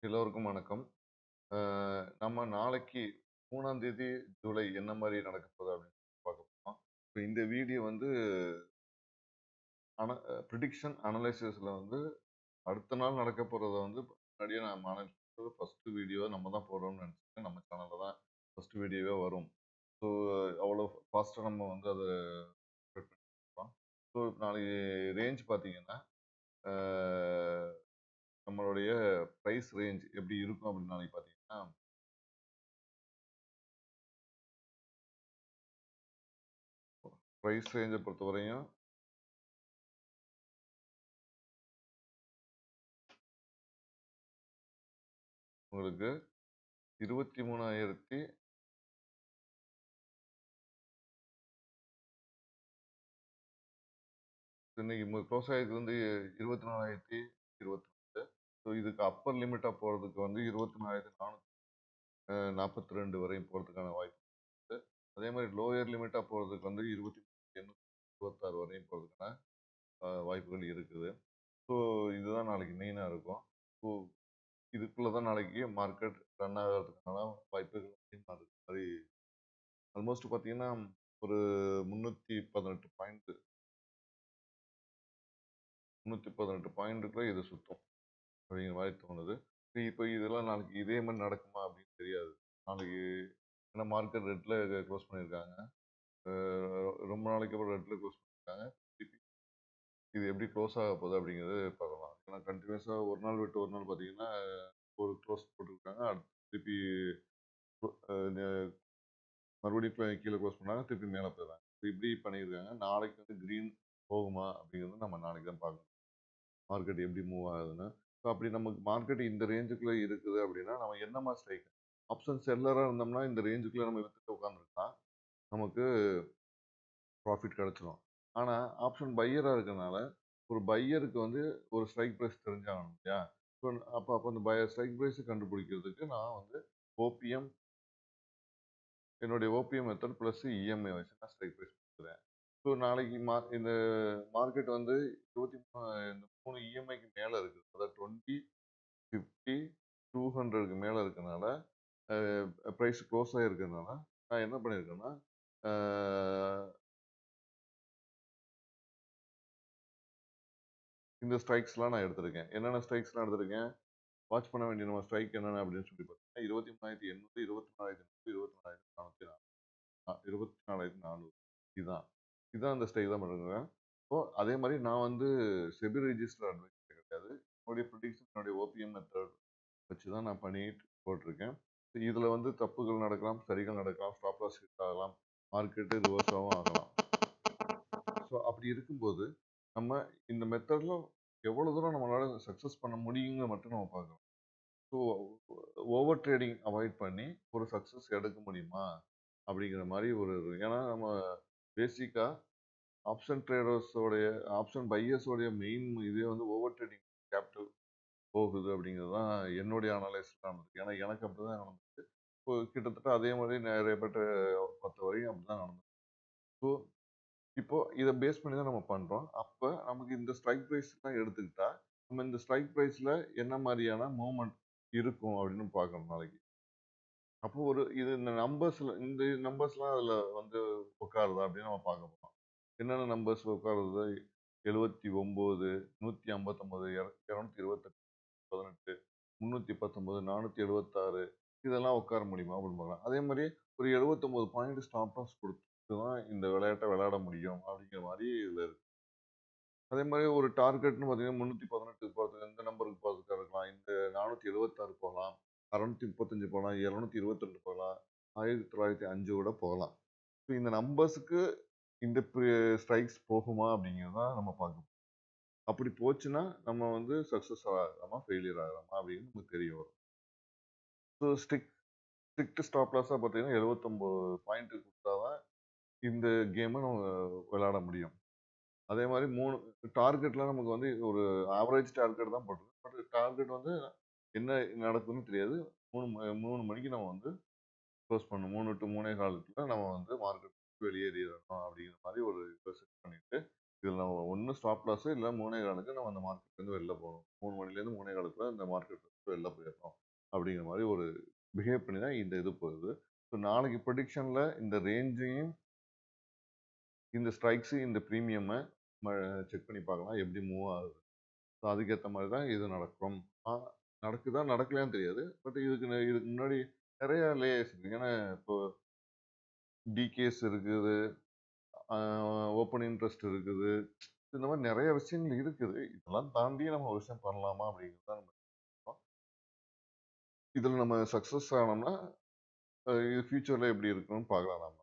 எல்லோருக்கும் வணக்கம். அ நம்ம நாளைக்கு 3ஆம் தேதி ஜூலை என்ன மாரி நடக்க போகுது அப்படின்னு பார்க்க போறோம். இப்ப இந்த வீடியோ வந்து பிரிடிக்ஷன் அனலைசிஸ்ல வந்து அடுத்த நாள் நடக்க போறத வந்து முன்னாடியே நான் அனலைஸ் ஃபர்ஸ்ட் வீடியோ நம்ம தான் போடுறோம்னு நினைச்சேன். நம்ம சேனல்ல தான் ஃபர்ஸ்ட் வீடியோவே வரும். ஸோ அவ்வளோ ஃபாஸ்ட்டா நம்ம வந்து அத ஸ்ப்ரெட் பண்ணிருக்கோம். ஸோ நாளைக்கு ரேஞ்ச் பார்த்தீங்கன்னா, அ நம்மளுடைய பிரைஸ் ரேஞ்ச் எப்படி இருக்கும் அப்படின்னு நாளைக்கு பார்த்தீங்கன்னா பிரைஸ் ரேஞ்ச பொறுத்தவரையும் உங்களுக்கு 23,000 இன்னைக்கு க்ளோஸ் ஆயிருக்கு வந்து 24,022. ஸோ இதுக்கு அப்பர் லிமிட்டா போறதுக்கு வந்து 24,442 வரையும் போறதுக்கான வாய்ப்பு இருக்கு. அதே மாதிரி லோயர் லிமிட்டா போறதுக்கு வந்து 23,826 வரையும் போறதுக்கான வாய்ப்புகள் இருக்குது. ஸோ இதுதான் நாளைக்கு மெயினா இருக்கும். ஸோ இதுக்குள்ள தான் நாளைக்கு மார்க்கெட் ரன் ஆகிறதுக்கான வாய்ப்புகள் அதிகமா இருக்கு. மாதிரி ஆல்மோஸ்ட் பார்த்தீங்கன்னா ஒரு 318 பாயிண்ட் 318 பாயிண்ட்டுக்குள்ள இது சுத்தும் அப்படிங்கிற மாதிரி தோணுது. இப்போ இதெல்லாம் நாளைக்கு இதே மாதிரி நடக்குமா அப்படின்னு தெரியாது. நாளைக்கு ஏன்னா மார்க்கெட் ரெட்ல க்ளோஸ் பண்ணியிருக்காங்க. ரொம்ப நாளைக்கு அப்புறம் ரெட்ல க்ளோஸ் பண்ணியிருக்காங்க. திருப்பி இது எப்படி க்ளோஸ் ஆக போகுது அப்படிங்கிறது பார்க்கலாம். ஏன்னா கண்டினியூஸாக ஒரு நாள் விட்டு ஒரு நாள் பார்த்தீங்கன்னா ஒரு க்ளோஸ் போட்டிருக்காங்க. அடுத்து திருப்பி மறுபடியும் கீழே க்ளோஸ் பண்ணாங்க, திருப்பி மேலே போயிடுறாங்க. இப்படி பண்ணியிருக்காங்க. நாளைக்கு வந்து கிரீன் போகுமா அப்படிங்கிறது நம்ம நாளைக்கு தான் பார்க்கணும். மார்க்கெட் எப்படி மூவ் ஆகுதுன்னு. ஸோ அப்படி நமக்கு மார்க்கெட் இந்த ரேஞ்சுக்குள்ள இருக்குது அப்படின்னா நம்ம என்ன மாதிரி ஸ்ட்ரைக் ஆப்ஷன் செல்லராக இருந்தோம்னா இந்த ரேஞ்சுக்குள்ள நம்ம வித்துட்டு உட்காந்துருக்கலாம், நமக்கு ப்ராஃபிட் கிடைச்சிரும். ஆனால் ஆப்ஷன் பையராக இருக்கனால ஒரு பையருக்கு வந்து ஒரு ஸ்ட்ரைக் ப்ரைஸ் தெரிஞ்சாகணும் இல்லையா? ஸோ அப்போ அந்த ஸ்ட்ரைக் ப்ரைஸை கண்டுபிடிக்கிறதுக்கு நான் வந்து ஓபிஎம் என்னுடைய ஓபிஎம் மெத்தட் ப்ளஸ் இஎம்ஐ வச்சு நான் ஸ்ட்ரைக் ப்ரைஸ் கொடுக்குறேன். ஸோ நாளைக்கு இந்த மார்க்கெட் வந்து 23 இந்த 3 இஎம்ஐக்கு மேலே இருக்குது. அதாவது 20, 50, 200க்கு மேலே இருக்கனால ப்ரைஸ் க்ளோஸ் ஆகிருக்கிறதுனால நான் என்ன பண்ணியிருக்கேன்னா இந்த ஸ்ட்ரைக்ஸ்லாம் நான் எடுத்திருக்கேன். என்னென்ன ஸ்ட்ரைக்ஸ்லாம் எடுத்திருக்கேன், வாட்ச் பண்ண வேண்டிய நம்ம ஸ்ட்ரைக் என்னென்ன அப்படின்னு சொல்லி பார்த்தீங்கன்னா 23,800, 24,800, 24,400 இதுதான். இதுதான் அந்த ஸ்ட்ரைக் தான் பண்ணுறேன். ஸோ அதே மாதிரி நான் வந்து செபி ரெஜிஸ்டர் அட்வைஸ் கிடையாது. என்னுடைய ப்ரிடிக்ஷன் என்னுடைய ஓபிஎம் மெத்தட் வச்சு தான் நான் பண்ணிட்டு போட்டிருக்கேன். இதில் வந்து தப்புகள் நடக்கலாம், சரிகள் நடக்கலாம், ஸ்டாப் லாஸ் ஹிட் ஆகலாம், மார்க்கெட்டு ரிவர்ஸாகவும் ஆகலாம். ஸோ அப்படி இருக்கும்போது நம்ம இந்த மெத்தடில் எவ்வளோ தூரம் நம்மளால சக்ஸஸ் பண்ண முடியுங்க மட்டும் நம்ம பார்க்கலாம். ஸோ ஓவர் ட்ரேடிங் அவாய்ட் பண்ணி ஒரு சக்ஸஸ் எடுக்க முடியுமா அப்படிங்கிற மாதிரி ஏன்னா நம்ம பேசிக்காக ஆப்ஷன் ட்ரேடர்ஸோடைய ஆப்ஷன் பையர்ஸோடைய மெயின் இதே வந்து ஓவர் ட்ரேடிங் கேபிட்டல் போகுது அப்படிங்கிறது தான் என்னுடைய அனலைஸ் நடந்தது. ஏன்னா எனக்கு அப்படி தான் நடந்துச்சு. இப்போ கிட்டத்தட்ட அதே மாதிரி நிறைய பேர்ட்ட 10 வரையும் அப்படி தான் நடந்தது. ஸோ இப்போ இதை பேஸ் பண்ணி தான் நம்ம பண்றோம். அப்ப நமக்கு இந்த ஸ்ட்ரைக் ப்ரைஸ்லாம் எடுத்துக்கிட்டா, நம்ம இந்த ஸ்ட்ரைக் ப்ரைஸ்ல என்ன மாதிரியான மூவ்மெண்ட் இருக்கும் அப்படின்னு பார்க்கணும் நாளைக்கு. அப்போ இந்த நம்பர்ஸ்லாம் அதுல வந்து உட்காருதா அப்படின்னு நம்ம பார்க்க போறோம். என்னென்ன நம்பர்ஸ் உட்காருது? 79, 159, 228, 18, 319, 476 இதெல்லாம் உட்கார முடியுமா அப்படின்னு பார்க்கலாம். அதே மாதிரி ஒரு 79 பாயிண்ட் ஸ்டாப் லாஸ் கொடுத்து தான் இந்த விளையாட்டை விளையாட முடியும் அப்படிங்கிற மாதிரி இதுல இருக்கு. அதே மாதிரி ஒரு டார்கெட்னு பார்த்தீங்கன்னா 318 போகிறது எந்த நம்பருக்கு போகிறதுக்காக இருக்கலாம். இந்த 476 போகலாம், 635 போகலாம், 222 போகலாம், 1905 கூட போகலாம். ஸோ இந்த நம்பர்ஸுக்கு இந்த ஸ்ட்ரைக்ஸ் போகுமா அப்படிங்கிறது தான் நம்ம பார்க்கணும். அப்படி போச்சுன்னா நம்ம வந்து சக்ஸஸ் ஆகலாமா ஃபெயிலியர் ஆகலாமா அப்படின்னு நமக்கு தெரிய வரும். ஸோ ஸ்ட்ரிக்ட் ஸ்டாப் லாஸாக பார்த்தீங்கன்னா 79 பாயிண்ட் கொடுத்தா தான் இந்த கேமை நம்ம விளையாட முடியும். அதே மாதிரி 3 டார்கெட்லாம் நமக்கு வந்து ஒரு ஆவரேஜ் டார்கெட் தான் போட்டிருக்கு. பட் டார்கெட் வந்து என்ன நடக்குதுன்னு தெரியாது. 3 மணிக்கு நம்ம வந்து க்ளோஸ் பண்ணணும். 3 to 3:15க்குள்ள நம்ம வந்து மார்க்கெட் வெளியேறிடணும் அப்படிங்கிற மாதிரி ஒரு செட் பண்ணிட்டு இதில் நம்ம ஒன்று ஸ்டாப் லாஸ் இல்லை 3.25க்கு நம்ம அந்த மார்க்கெட்லேருந்து வெளில போகணும். 3 மணிலேருந்து 3.25க்குள்ள இந்த மார்க்கெட் வெளில போயிடணும் அப்படிங்கிற மாதிரி ஒரு பிஹேவ் பண்ணி தான் இந்த இது போகுது. ஸோ நாளைக்கு ப்ரெடிக்ஷனில் இந்த ரேஞ்சையும் இந்த ஸ்ட்ரைக்ஸு இந்த ப்ரீமியமை செக் பண்ணி பார்க்கலாம் எப்படி மூவ் ஆகுது. ஸோ அதுக்கேற்ற மாதிரி தான் இது நடக்கும். நடக்குதா நடக்கலையான்னு தெரியாது. பட் இதுக்கு முன்னாடி நிறைய லேயர்ஸ் இருக்கு. ஏன்னா இப்போ டிகேஸ் இருக்குது, ஓப்பன் இன்ட்ரெஸ்ட் இருக்குது, இந்த மாதிரி நிறைய விஷயங்கள் இருக்குது. இதெல்லாம் தாண்டி நம்ம ஒரு விஷயம் பண்ணலாமா அப்படிங்கிறது தான் நம்ம பார்க்கணும். இதில் நம்ம சக்ஸஸ் ஆனோம்னா இது ஃபியூச்சரில் எப்படி இருக்குன்னு பார்க்கலாம் நம்ம.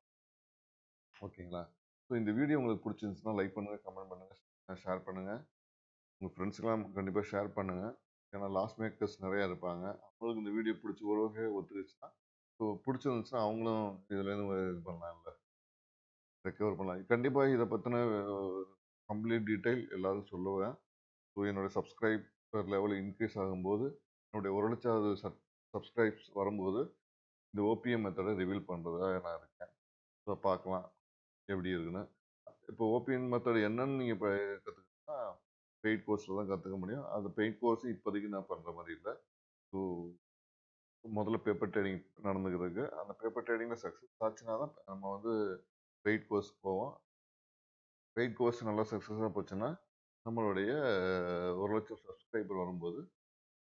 ஓகேங்களா? ஸோ இந்த வீடியோ உங்களுக்கு பிடிச்சிருந்துச்சுன்னா லைக் பண்ணுங்கள், கமெண்ட் பண்ணுங்கள், ஷேர் பண்ணுங்கள். உங்கள் ஃப்ரெண்ட்ஸ்க்கெலாம் கண்டிப்பாக ஷேர் பண்ணுங்கள். ஏன்னா லாஸ் மேக்கர்ஸ் நிறையா இருப்பாங்க. அவங்களுக்கு இந்த வீடியோ பிடிச்சி ஒரு வகை ஒத்துக்குச்சுன்னா, ஸோ பிடிச்சிருந்துச்சுன்னா அவங்களும் இதுலேருந்து இது பண்ணலாம்ல, ரெக்கவர் பண்ணலாம். கண்டிப்பாக இதை பற்றின கம்ப்ளீட் டீட்டெயில் எல்லாரும் சொல்லுவேன். ஸோ என்னோட சப்ஸ்கிரைபர் லெவல் இன்க்ரீஸ் ஆகும்போது, என்னுடைய 1,00,000 சப்ஸ்கிரைப்ஸ் வரும்போது இந்த ஓபிஎம் மெத்தடை ரிவீல் பண்ணுறதா நான் இருக்கேன். ஸோ பார்க்கலாம் எப்படி இருக்குன்னு. இப்போ ஓபிஎம் மெத்தட் என்னன்னு நீங்கள் இப்போ கற்றுக்கிட்டா பெய்ட் கோர்ஸில் தான் கற்றுக்க முடியும். அந்த பெய்ட் கோர்ஸ் இப்போதைக்கு நான் பண்ணுற மாதிரி இல்லை. ஸோ முதல்ல பேப்பர் ட்ரேடிங் நடந்துக்கிறதுக்கு, அந்த பேப்பர் ட்ரேடிங்கில் சக்ஸஸ் ஆச்சுன்னா தான் நம்ம வந்து பெய்ட் கோர்ஸ் போவோம். பெய்ட் கோர்ஸ் நல்லா சக்ஸஸாக போச்சுன்னா நம்மளுடைய 1,00,000 சப்ஸ்கிரைபர் வரும்போது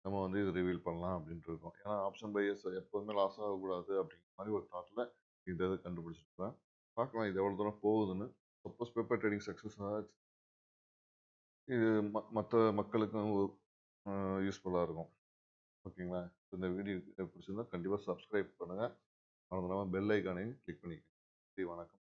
நம்ம வந்து இது ரிவீல் பண்ணலாம் அப்படின்ட்டு இருக்கோம். ஏன்னா ஆப்ஷன் பையர்ஸ் எப்போதுமே லாஸ் ஆகக்கூடாது அப்படிங்கிற மாதிரி ஒரு தாட்டில் இந்த இதை கண்டுபிடிச்சிருக்கேன். பார்க்கலாம் இது எவ்வளோ தூரம் போகுதுன்னு. சப்போஸ் பேப்பர் ட்ரேடிங் சக்ஸஸ் ஆச்சு, இது மற்ற மக்களுக்கும் யூஸ்ஃபுல்லாக இருக்கும். ஓகேங்களா? இந்த வீடியோ பிடிச்சிருந்தா கண்டிப்பாக சப்ஸ்கிரைப் பண்ணுங்கள். மறந்துடாமல் பெல் ஐக்கானையும் கிளிக் பண்ணிக்கோங்க. நன்றி, வணக்கம்.